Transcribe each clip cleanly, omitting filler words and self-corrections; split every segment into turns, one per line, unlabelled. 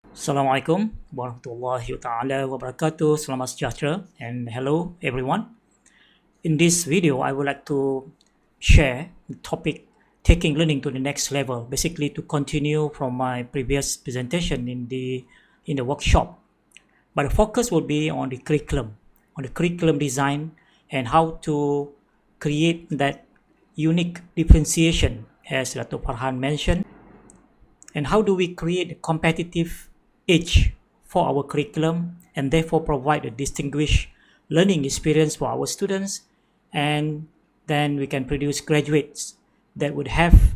Assalamualaikum warahmatullahi taala wabarakatuh. Selamat sejahtera and hello everyone. In this video, I would like to share the topic taking learning to the next level, basically to continue from my previous presentation in the workshop. But the focus will be on the curriculum design and how to create that unique differentiation as Dr. Farhan mentioned. And how do we create a competitive edge for our curriculum and therefore provide a distinguished learning experience for our students, and then we can produce graduates that would have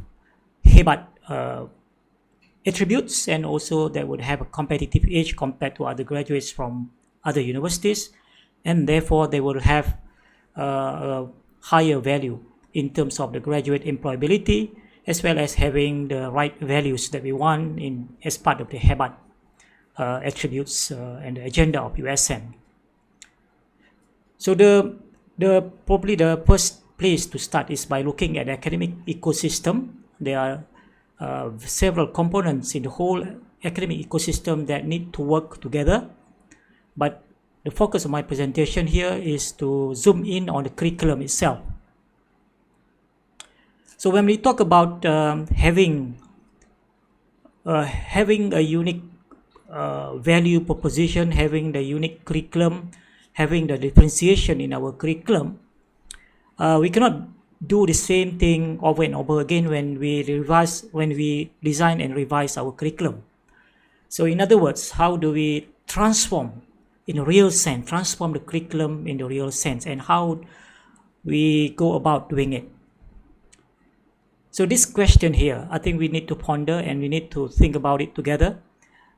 hebat attributes and also that would have a competitive edge compared to other graduates from other universities, and therefore they will have a higher value in terms of the graduate employability, as well as having the right values that we want in as part of the hebat attributes and the agenda of USN. So the probably the first place to start is by looking at the academic ecosystem. There are several components in the whole academic ecosystem that need to work together, but the focus of my presentation here is to zoom in on the curriculum itself. So when we talk about having a unique value proposition, having the unique curriculum, having the differentiation in our curriculum, we cannot do the same thing over and over again when we design and revise our curriculum. So in other words, how do we transform in a real sense, transform the curriculum in the real sense, and how we go about doing it? So this question here, I think we need to ponder and we need to think about it together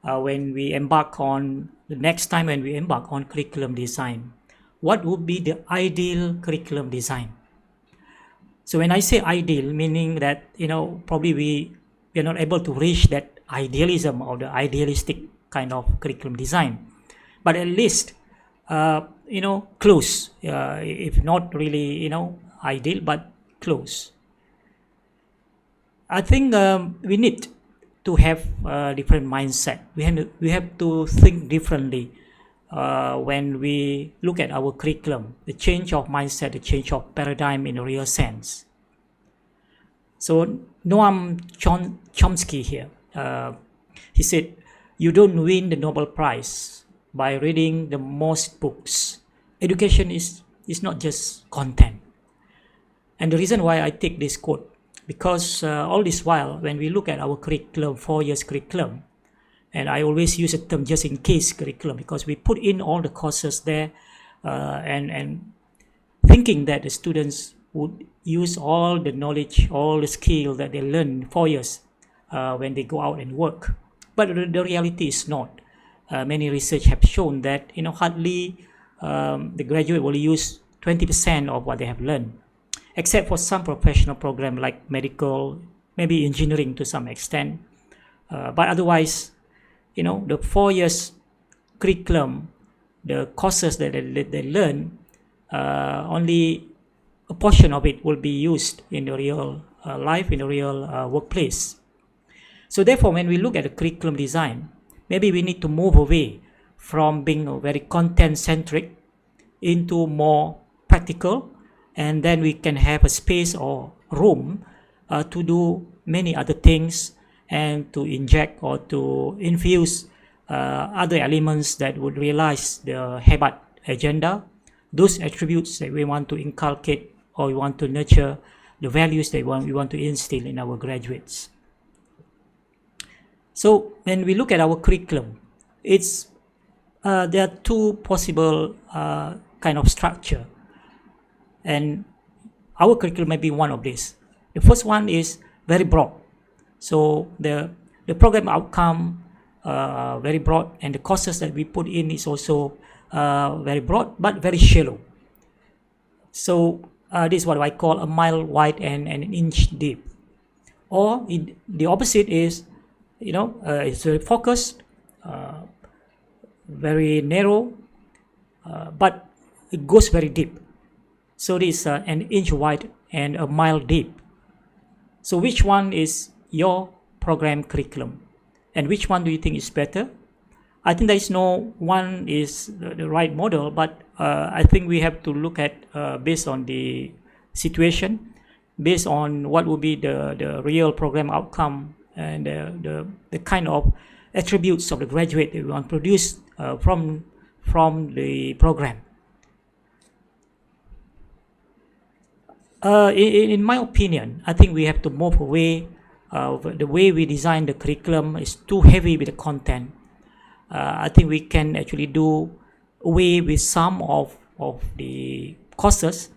when we embark on the next time when we embark on curriculum design. What would be the ideal curriculum design? So when I say ideal, meaning that probably we are not able to reach that idealism or the idealistic kind of curriculum design, but at least close, if not really ideal, but close. I think we need to have a different mindset. We have to think differently when we look at our curriculum. The change of mindset, the change of paradigm in a real sense. So Noam Chomsky here, he said, "You don't win the Nobel Prize by reading the most books. Education is not just content." And the reason why I take this quote, because all this while, when we look at our curriculum, 4 years curriculum, and I always use the term just in case curriculum, because we put in all the courses there and thinking that the students would use all the knowledge, all the skill that they learn in 4 years when they go out and work. But the reality is not. Many research have shown that hardly the graduate will use 20% of what they have learned, except for some professional program like medical, maybe engineering to some extent. But otherwise, the 4 years curriculum, the courses that they learn, only a portion of it will be used in the real life, in the real workplace. So therefore, when we look at the curriculum design, maybe we need to move away from being very content-centric into more practical, and then we can have a space or room to do many other things and to inject or to infuse other elements that would realize the hebat agenda, those attributes that we want to inculcate or we want to nurture, the values that we want to instill in our graduates. So when we look at our curriculum, there are two possible kind of structure, and our curriculum may be one of these. The first one is very broad. So the program outcome very broad, and the courses that we put in is also very broad but very shallow. So this is what I call a mile wide and an inch deep. Or the opposite is, it's very focused, very narrow, but it goes very deep. So this is an inch wide and a mile deep. So which one is your program curriculum? And which one do you think is better? I think there is no one is the right model, but I think we have to look at based on the situation, based on what will be the real program outcome and the kind of attributes of the graduate that we want to produce from the program. In my opinion, I think we have to move away. The way we design the curriculum is too heavy with the content. I think we can actually do away with some of the courses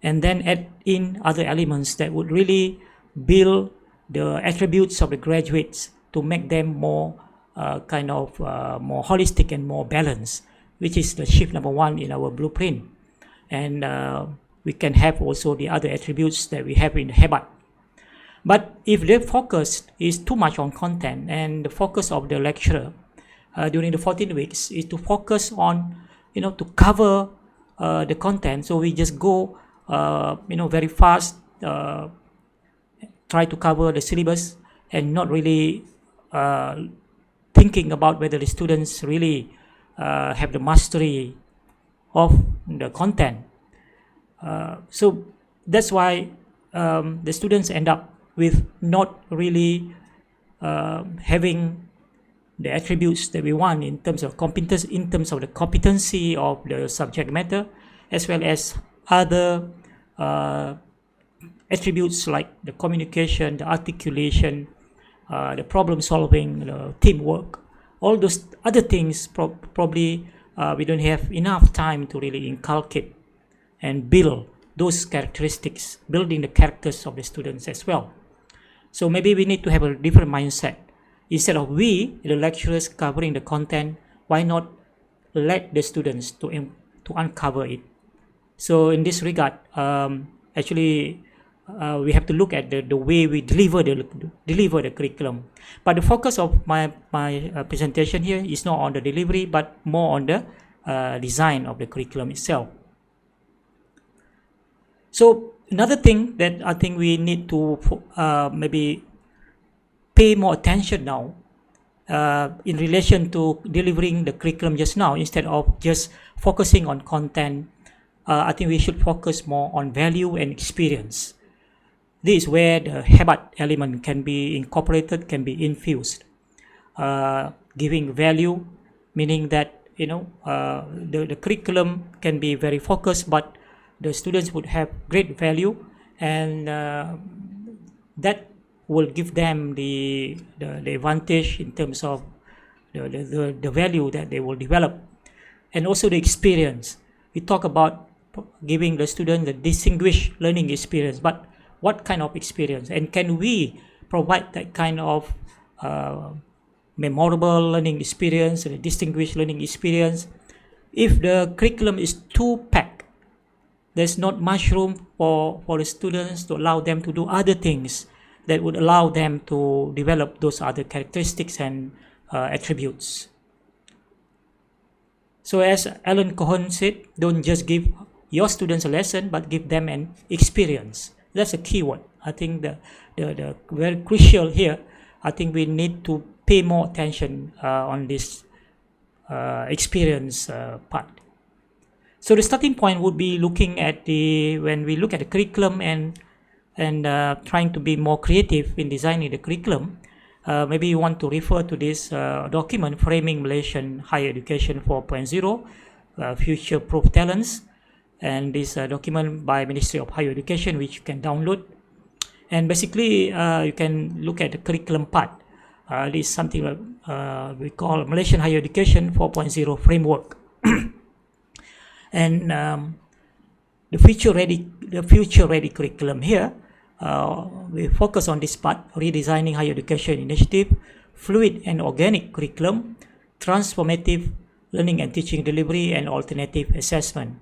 and then add in other elements that would really build the attributes of the graduates to make them more more holistic and more balanced, which is the shift number one in our blueprint. And we can have also the other attributes that we have in the habit. But if the focus is too much on content, and the focus of the lecturer during the 14 weeks is to focus on, to cover the content, so we just go, very fast, try to cover the syllabus and not really thinking about whether the students really have the mastery of the content. So that's why the students end up with not really having the attributes that we want in terms of competence, in terms of the competency of the subject matter, as well as other attributes like the communication, the articulation, the problem solving, the teamwork. All those other things probably we don't have enough time to really inculcate and build those characteristics, building the characters of the students as well. So maybe we need to have a different mindset. Instead of we, the lecturers, covering the content, why not let the students to uncover it? So in this regard, actually, we have to look at the way we deliver the curriculum. But the focus of my presentation here is not on the delivery, but more on the design of the curriculum itself. So another thing that I think we need to maybe pay more attention now in relation to delivering the curriculum just now, instead of just focusing on content, I think we should focus more on value and experience. This is where the habit element can be incorporated, can be infused. Giving value, meaning that the curriculum can be very focused, but the students would have great value, and that will give them the advantage in terms of the value that they will develop, and also the experience. We talk about giving the student the distinguished learning experience, but what kind of experience, and can we provide that kind of memorable learning experience and a distinguished learning experience? If the curriculum is too packed, there's not much room for the students to allow them to do other things that would allow them to develop those other characteristics and attributes. So as Alan Cohen said, don't just give your students a lesson, but give them an experience. That's a key word. I think the very crucial here, I think we need to pay more attention on this experience part. So the starting point would be looking at when we look at the curriculum and trying to be more creative in designing the curriculum, maybe you want to refer to this document, Framing Malaysian Higher Education 4.0, Future-Proof Talents, and this document by Ministry of Higher Education, which you can download. And basically, you can look at the curriculum part. This is something like we call Malaysian Higher Education 4.0 Framework. And the future-ready curriculum here, we focus on this part: redesigning higher education initiative, fluid and organic curriculum, transformative learning and teaching delivery, and alternative assessment.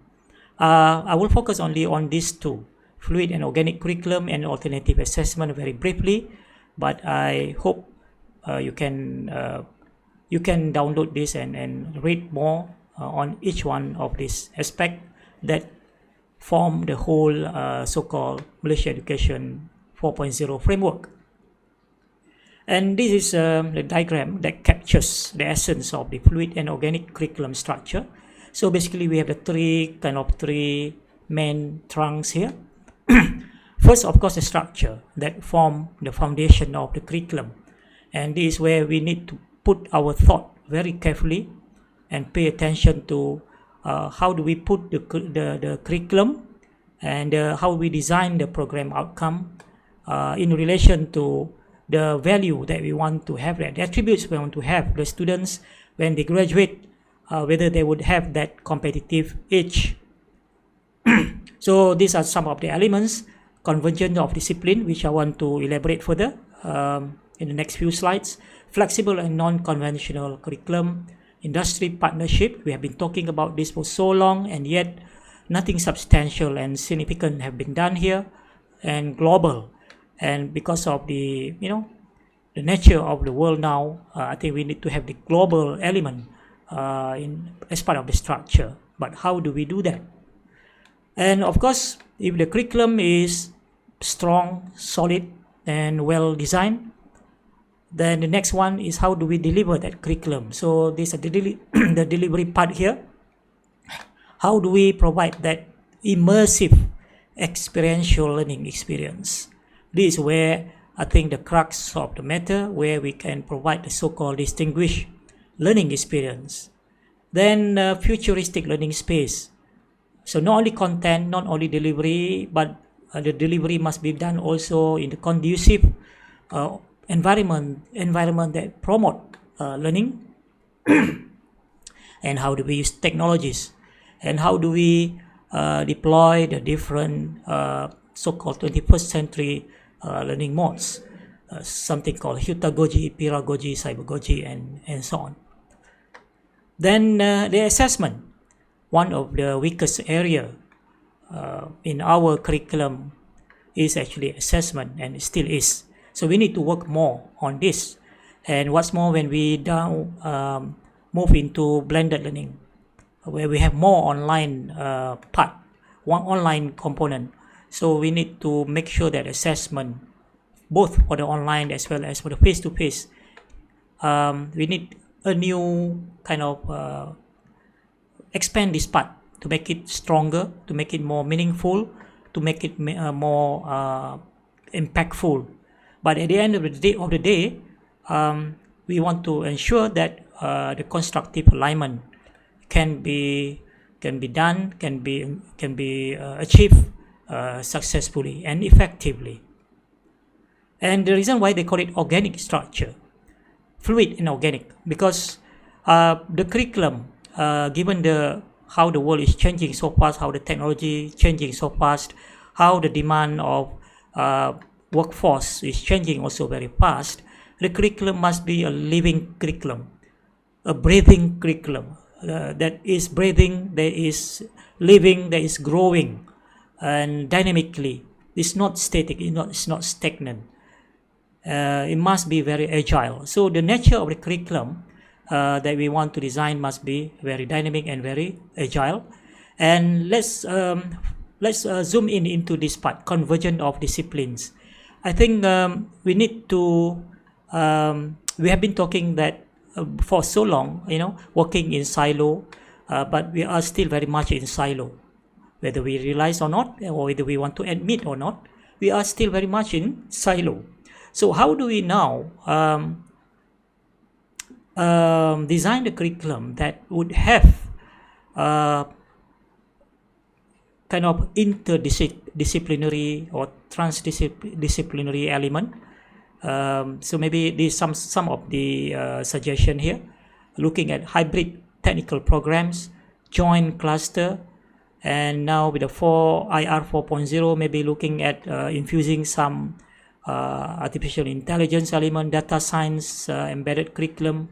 I will focus only on these two: fluid and organic curriculum and alternative assessment, very briefly. But I hope you can download this and read more on each one of these aspects that form the whole so-called Malaysia Education 4.0 framework. And this is the diagram that captures the essence of the fluid and organic curriculum structure. So basically we have the three main trunks here. First, of course, the structure that form the foundation of the curriculum. And this is where we need to put our thought very carefully and pay attention to how do we put the curriculum and how we design the program outcome in relation to the value that we want to have, the attributes we want to have the students when they graduate, whether they would have that competitive edge. So these are some of the elements. Convergence of discipline, which I want to elaborate further in the next few slides. Flexible and non-conventional curriculum. Industry partnership, we have been talking about this for so long, and yet nothing substantial and significant have been done here. And global, and because of the the nature of the world now, I think we need to have the global element as part of the structure. But how do we do that? And of course, if the curriculum is strong, solid, and well designed, then the next one is how do we deliver that curriculum. So this is the delivery part here. How do we provide that immersive experiential learning experience? This is where I think the crux of the matter, where we can provide the so-called distinguished learning experience. Then futuristic learning space. So not only content, not only delivery, but the delivery must be done also in the conducive environment that promote learning. And how do we use technologies, and how do we deploy the different so-called 21st century learning modes, something called heutagogy, pedagogy, cybergogy, and so on. Then the assessment, one of the weakest area in our curriculum is actually assessment, and it still is. So we need to work more on this. And what's more, when we now move into blended learning, where we have more online part, one online component. So we need to make sure that assessment, both for the online as well as for the face-to-face, we need a new kind of expand this part to make it stronger, to make it more meaningful, to make it more impactful. But at the end of the day, we want to ensure that the constructive alignment can be done, can be achieved successfully and effectively. And the reason why they call it organic structure, fluid and organic, because the curriculum, given how the world is changing so fast, how the technology is changing so fast, how the demand of workforce is changing also very fast, the curriculum must be a living curriculum, a breathing curriculum that is breathing, that is living, that is growing and dynamically. It's not static, it's not stagnant. It must be very agile. So the nature of the curriculum that we want to design must be very dynamic and very agile. And let's zoom into this part, convergence of disciplines. I think we need to, we have been talking that for so long, working in silo, but we are still very much in silo. Whether we realize or not, or whether we want to admit or not, we are still very much in silo. So how do we now design the curriculum that would have kind of interdisciplinary or transdisciplinary element? So maybe there's some of the suggestion here, looking at hybrid technical programs, joint cluster, and now with the IR 4.0, maybe looking at infusing some artificial intelligence element, data science, embedded curriculum,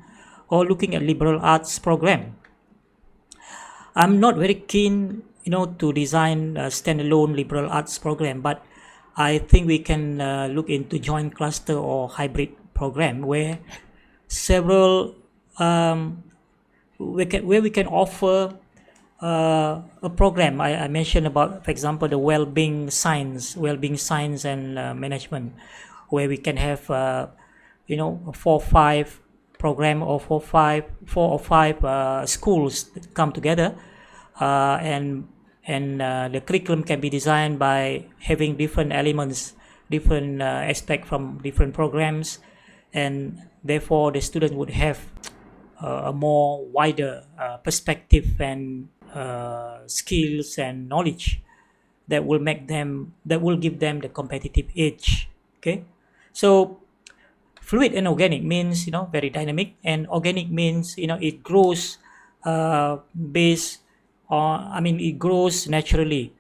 or looking at liberal arts program. I'm not very keen, to design a standalone liberal arts program, but I think we can look into joint cluster or hybrid program where several where we can offer a program. I mentioned about, for example, the well-being science and management, where we can have 4 or 5 program or 4 or 5 schools that come together, and the curriculum can be designed by having different elements, different aspects from different programs, and therefore the student would have a more wider perspective and skills and knowledge that will give them the competitive edge. Okay, so fluid and organic means very dynamic, and organic means it grows based on, it grows naturally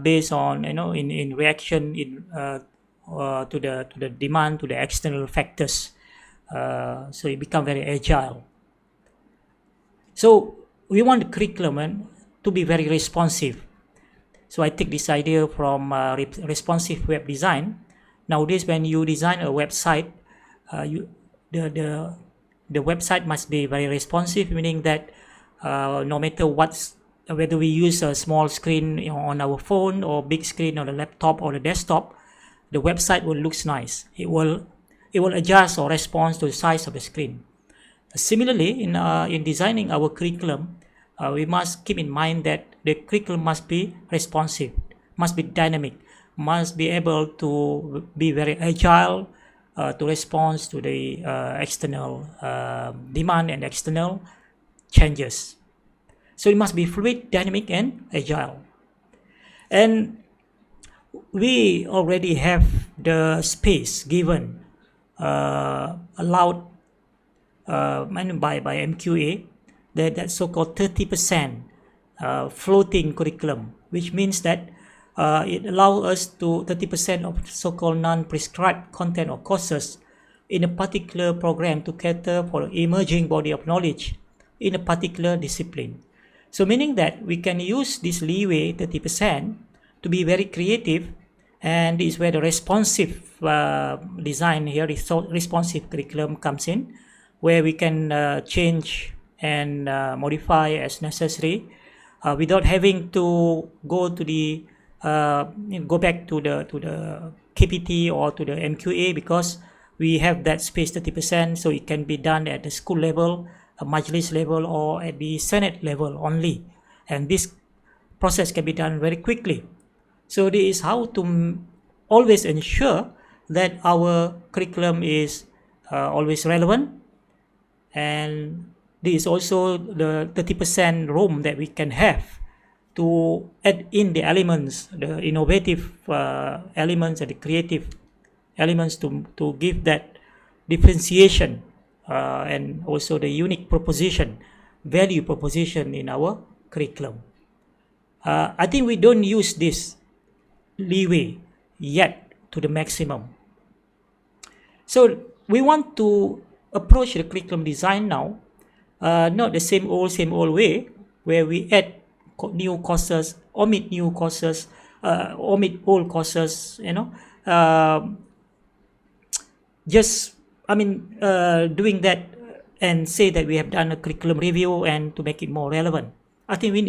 based on in reaction to the demand, to the external factors. So it become very agile. So we want the curriculum to be very responsive. So I take this idea from responsive web design. Nowadays, when you design a website, the website must be very responsive, meaning that no matter whether we use a small screen on our phone or big screen on the laptop or the desktop, the website will look nice. It will adjust or respond to the size of the screen. Similarly, in designing our curriculum, we must keep in mind that the curriculum must be responsive, must be dynamic, must be able to be very agile to respond to the external demand and external changes. So it must be fluid, dynamic, and agile. And we already have the space given, allowed by MQA, that so-called 30% floating curriculum, which means that it allows us to 30% of so-called non-prescribed content or courses in a particular program to cater for emerging body of knowledge in a particular discipline. So meaning that we can use this leeway 30% to be very creative, and this is where the responsive design here, responsive curriculum comes in, where we can change and modify as necessary without having to go back to the KPT or to the MQA, because we have that space 30%, so it can be done at the school level, Majlis level, or at the Senate level only, and this process can be done very quickly. So this is how to always ensure that our curriculum is always relevant, and this is also the 30% room that we can have to add in the elements, the innovative elements and the creative elements to give that differentiation and also the unique value proposition in our curriculum. I think we don't use this leeway yet to the maximum. So we want to approach the curriculum design now, not the same old way, where we add new courses, omit new courses, omit old courses, doing that and say that we have done a curriculum review and to make it more relevant. I think we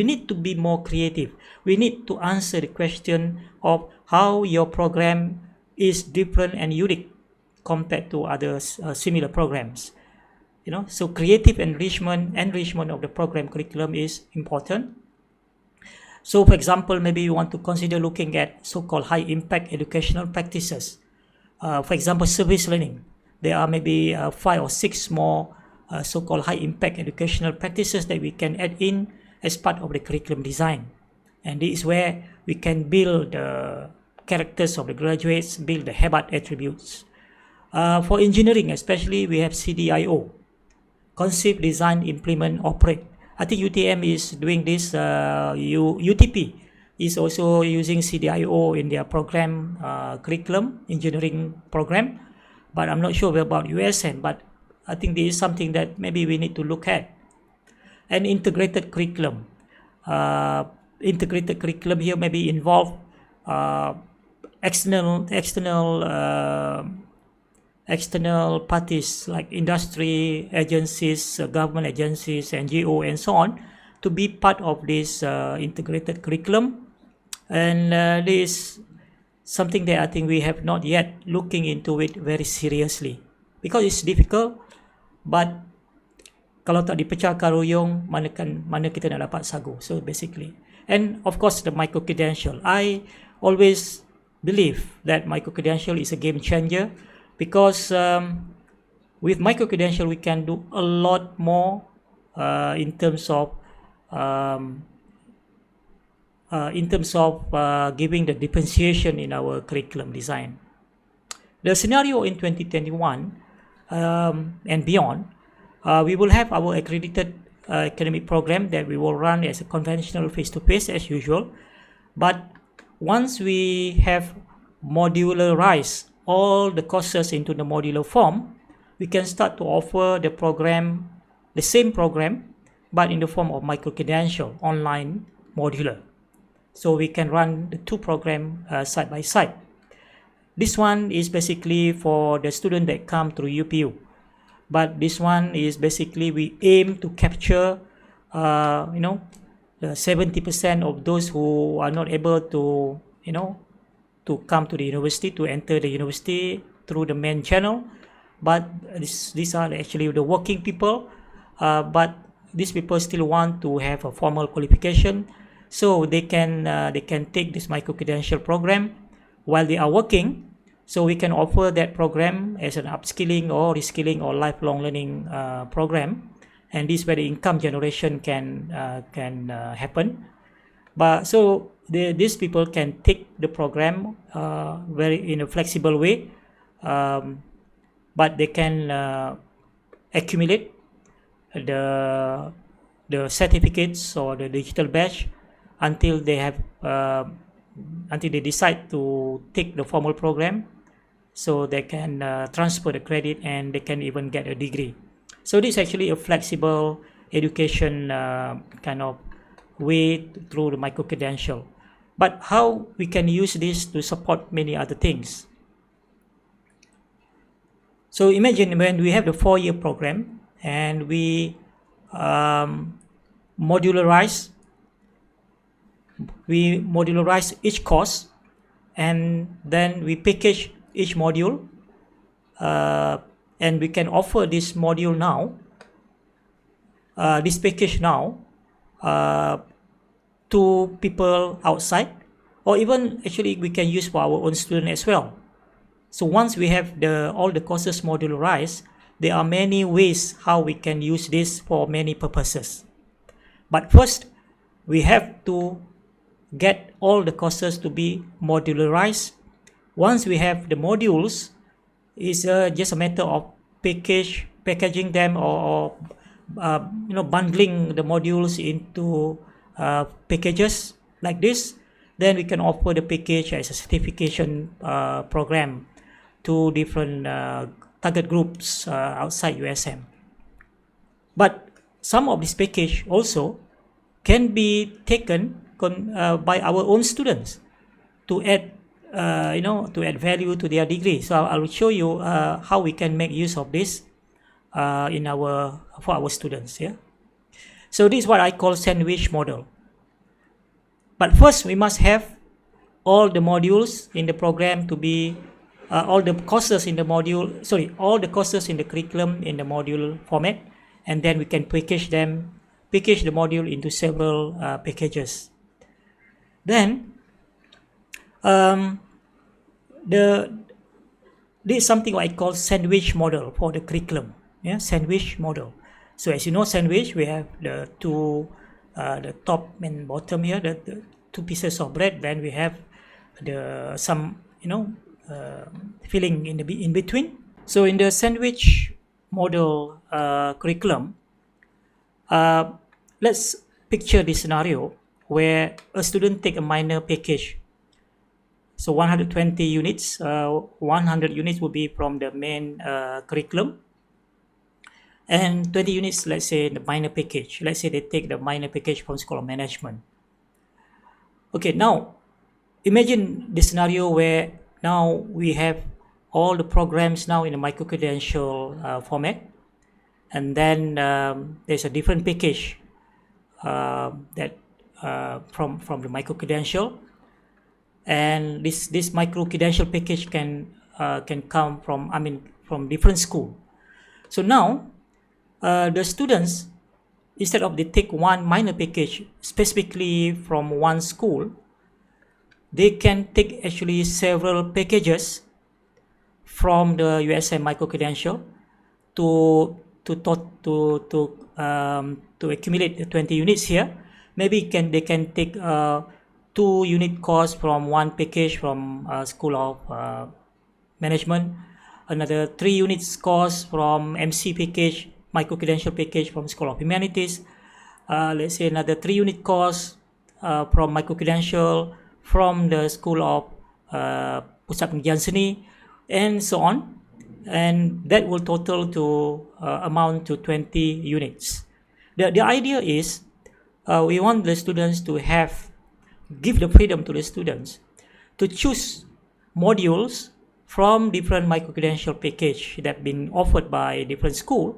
need to be more creative. We need to answer the question of how your program is different and unique compared to other similar programs. So creative enrichment of the program curriculum is important. So for example, maybe you want to consider looking at so-called high impact educational practices. For example, service learning. There are maybe 5 or 6 more so-called high impact educational practices that we can add in as part of the curriculum design. And this is where we can build the characters of the graduates, build the habit attributes. For engineering especially, we have CDIO, conceive, design, implement, operate. I think UTM is doing this. UTP is also using CDIO in their program curriculum, engineering program. But I'm not sure about USN, but I think this is something that maybe we need to look at. And integrated curriculum. Integrated curriculum here maybe involve external parties like industry agencies, government agencies, NGO, and so on, to be part of this integrated curriculum. And this something that I think we have not yet looking into it very seriously, because it's difficult. But kalau tak dipecahkan ruyung, mana kita nak dapat sagu. So basically, and of course the micro-credential. I always believe that micro-credential is a game changer, because with micro-credential we can do a lot more in terms of giving the differentiation in our curriculum design. The scenario in 2021 and beyond, we will have our accredited academic program that we will run as a conventional face-to-face as usual. But once we have modularized all the courses into the modular form, we can start to offer the program, the same program, but in the form of micro-credential, online modular. So we can run the two programs side by side. This one is basically for the student that come through UPU. But this one is basically we aim to capture, the 70% of those who are not able to, to come to the university, to enter the university through the main channel. But these are actually the working people. But these people still want to have a formal qualification, so they can take this micro-credential program while they are working. So we can offer that program as an upskilling or reskilling or lifelong learning program, and this where the income generation can happen. But so these people can take the program very in a flexible way, but they can accumulate the certificates or the digital badge until they have until they decide to take the formal program, so they can transfer the credit and they can even get a degree. So this is actually a flexible education kind of way through the micro-credential. But how we can use this to support many other things? So imagine when we have the 4-year program and we modularize each course, and then we package each module, and we can offer this module now, this package now, to people outside, or even actually we can use for our own student as well. So once we have all the courses modularized, there are many ways how we can use this for many purposes. But first, we have to get all the courses to be modularized. Once we have the modules, it's just a matter of packaging them or bundling the modules into packages like this. Then we can offer the package as a certification program to different target groups outside USM. But some of this package also can be taken by our own students to add value to their degree. So I will show you how we can make use of this for our students. Yeah. So this is what I call sandwich model. But first, we must have all the modules in the program to be all the courses in the curriculum in the module format, and then we can package the module into several packages. Then this is something I call sandwich model for the curriculum. Yeah, sandwich model. So as you know, sandwich, we have the two, the top and bottom here, the two pieces of bread. Then we have some filling in between. So in the sandwich model curriculum, let's picture this scenario where a student take a minor package. So 120 units, 100 units will be from the main curriculum, and 20 units, let's say, the minor package. Let's say they take the minor package from School of Management. Okay, now imagine the scenario where now we have all the programs now in a micro-credential format, and then there's a different package that from the micro-credential, and this micro-credential package can come from, from different school. So now the students, instead of they take one minor package specifically from one school, they can take actually several packages from the USM micro-credential to accumulate 20 units here. Maybe they can take 2-unit course from one package from School of Management, another 3 units course from MC package, micro-credential package from School of Humanities, let's say another 3-unit course from micro-credential from the School of Pusat Pengajian Seni, and so on. And that will total to amount to 20 units. The idea is we want the students to give the freedom to the students to choose modules from different micro-credential package that have been offered by different school,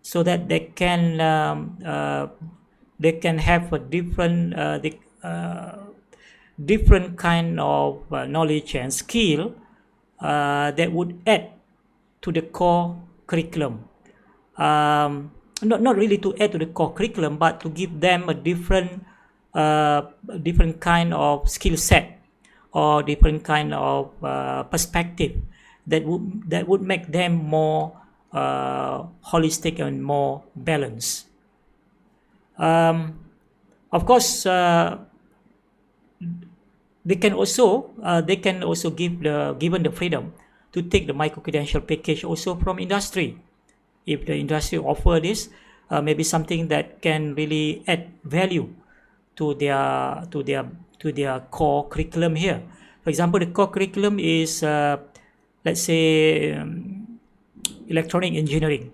so that they can have a different kind of knowledge and skill that would add to the core curriculum. Not really to add to the core curriculum, but to give them a different kind of skill set or different kind of perspective that would make them more holistic and more balanced. Of course, they can also given the freedom to take the micro-credential package also from industry. If the industry offer this, maybe something that can really add value to their core curriculum here. For example, the core curriculum is let's say electronic engineering,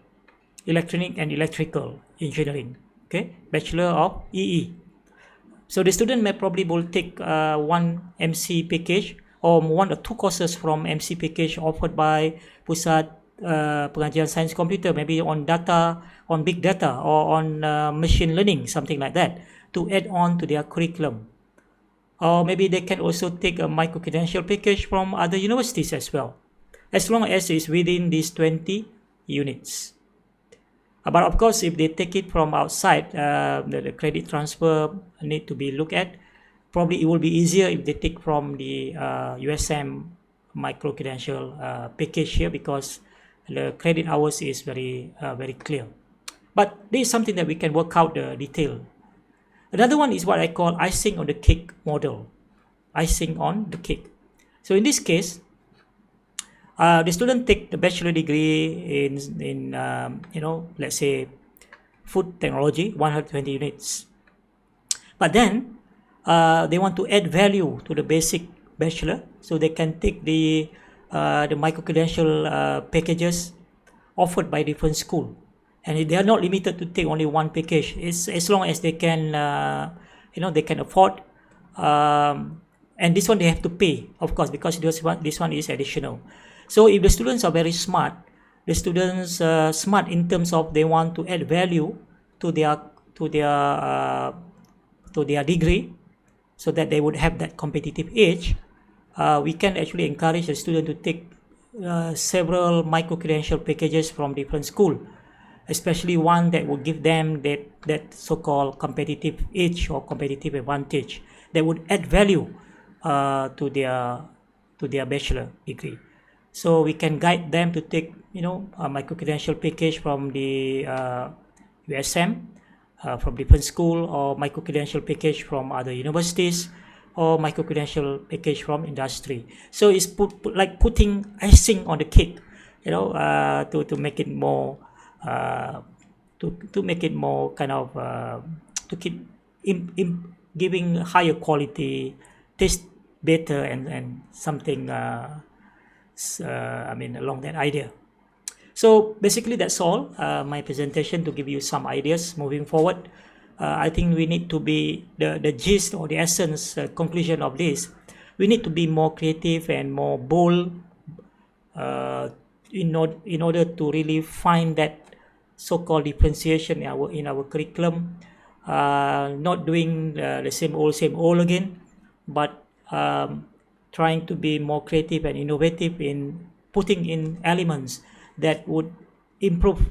electronic and electrical engineering, okay, Bachelor of EE. So the student may probably will take one MC package or 1 or 2 courses from MC package offered by Pusat Pengajian Sains Computer, maybe on data, on big data, or on machine learning, something like that, to add on to their curriculum. Or maybe they can also take a micro-credential package from other universities as well, as long as it's within these 20 units. But of course, if they take it from outside, the credit transfer need to be looked at. Probably it will be easier if they take from the USM micro-credential package here, because the credit hours is very clear. But this is something that we can work out the detail. Another one is what I call icing on the cake model. Icing on the cake. So in this case, the student take the bachelor degree in let's say food technology, 120 units. But then they want to add value to the basic bachelor, so they can take the micro-credential packages offered by different school, and they are not limited to take only one package. It's as long as they can they can afford, and this one they have to pay, of course, because this one is additional. So if the students are very smart, the students smart in terms of they want to add value to their degree, so that they would have that competitive edge, we can actually encourage the student to take several micro-credential packages from different school, especially one that would give them that so-called competitive edge or competitive advantage that would add value to their bachelor degree. So we can guide them to take a micro-credential package from the USM, from different school, or micro-credential package from other universities, or micro-credential package from industry. So it's like putting icing on the cake, to make it more to make it more kind of to keep giving higher quality, taste better, and something along that idea. So basically that's all my presentation, to give you some ideas moving forward. I think we need to be the gist or the essence conclusion of this. We need to be more creative and more bold in order to really find that so-called differentiation in our curriculum. Not doing the same old again, but trying to be more creative and innovative in putting in elements that would improve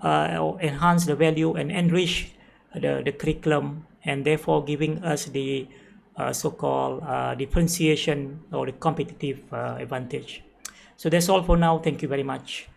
or enhance the value and enrich the curriculum, and therefore giving us the so-called differentiation or the competitive advantage. So that's all for now. Thank you very much.